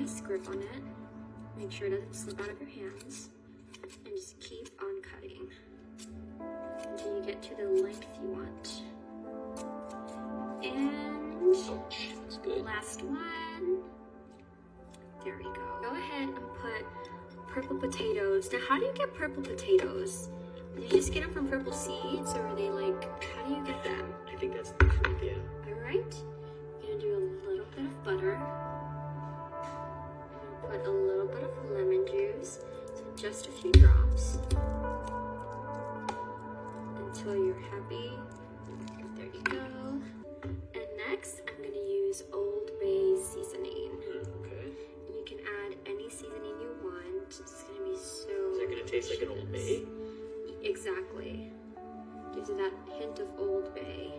nice grip on it. Make sure it doesn't slip out of your hands. And just keep on cutting until you get to the length you want. And that's good. Last one. There we go. Go ahead and put purple potatoes. Now, how do you get purple potatoes? Do you just get them from Purple Seeds, or are they like, how do you get them? I think that's the truth, yeah. Alright. You're gonna do a little bit of butter. I'm gonna put a little bit of lemon juice. So just a few drops. Until you're happy. There you go. And next, I'm gonna use Old Bay seasoning. Okay. You can add any seasoning you want. It's gonna be so Is that gonna taste like an Old Bay? Exactly. Gives it that hint of Old Bay.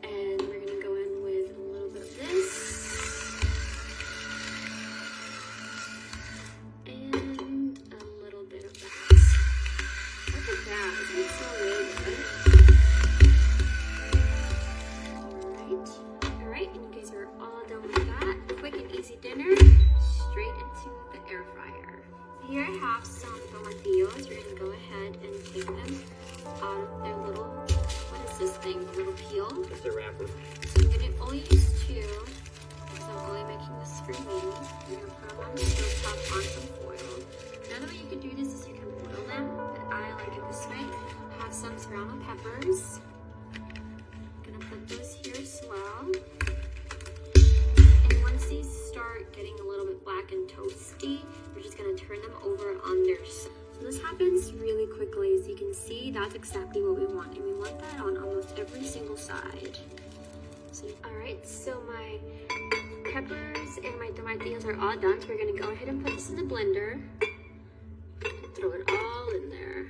And we're gonna go in with a little bit of this. And a little bit of that. Look at that. Doesn't it smell really good? Alright, and you guys are all done with that. Quick and easy dinner. Straight into the air fryer. Here I have some tomatillos. We're gonna go ahead and take them out of their little, what is this thing? The little peel. It's the wrapper. So I'm gonna only use 2 because I'm only making this for me. I'm gonna put them on the stove top on some foil. Another way you can do this is you can boil them, but I like it this way. I have some serrano peppers. I'm gonna put those here as well. And once these start getting a little bit black and toasty, we're just gonna turn them over on their side. So this happens really quickly. As you can see, that's exactly what we want. And we want that on almost every single side. So, all right, so my peppers and my tomatillos are all done. So we're gonna go ahead and put this in the blender. Throw it all in there.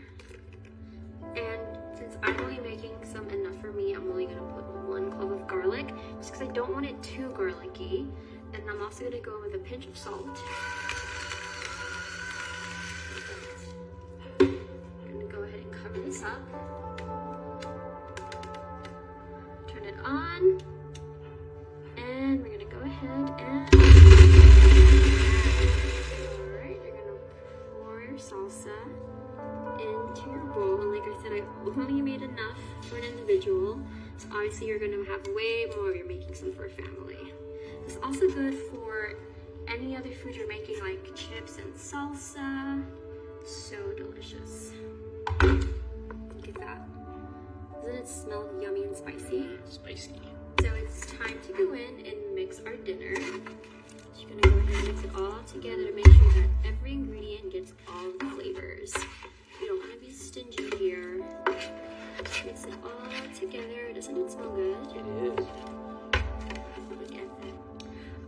And since I'm only making some enough for me, I'm only gonna put 1 clove of garlic, just because I don't want it too garlicky. And I'm also gonna go in with a pinch of salt. I'm gonna go ahead and cover this up. Turn it on. And we're gonna go ahead and... Alright, you're gonna pour your salsa into your bowl. And like I said, I only made enough for an individual. So obviously you're gonna have way more if you're making some for a family. It's also good for any other food you're making, like chips and salsa. So delicious. Look at that. Doesn't it smell yummy and spicy? Spicy. So it's time to go in and mix our dinner. So you're gonna go ahead and mix it all together to make sure that every ingredient gets all the flavors. You don't want to be stingy here. Just mix it all together. Doesn't it smell good? It is. Look at that.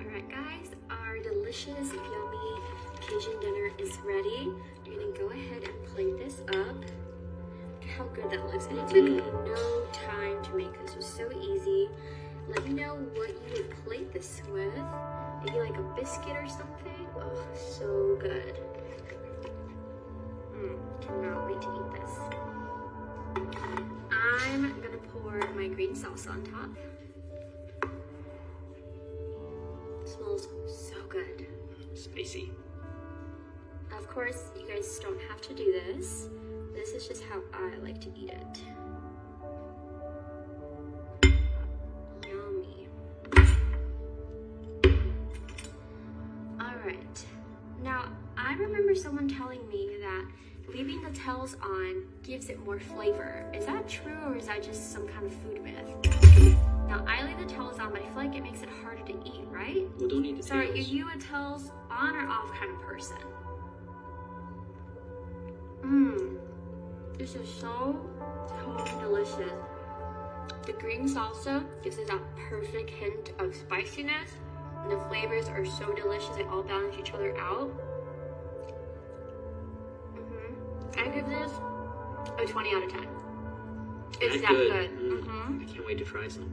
Alright guys, our delicious, yummy Cajun dinner is ready. You're gonna go ahead and plate this up. Look how good that looks. And it took no time to make this. It was so easy. Let me know what you would plate this with. Maybe like a biscuit or something. Oh, so good. Cannot wait to eat this. I'm gonna pour my green salsa on top. It smells so good. Spicy. Of course, you guys don't have to do this. This is just how I like to eat it. Yummy. Alright. Now, I remember someone telling me that leaving the tails on gives it more flavor. Is that true, or is that just some kind of food myth? Now, I leave the tails on, but I feel like it makes it harder to eat, right? Well, don't eat the Sorry, are tails. you a tails on or off kind of person? This is so delicious. The green salsa gives it that perfect hint of spiciness, and the flavors are so delicious. They all balance each other out. I give this a 20 out of 10. It's that good. I can't wait to try some.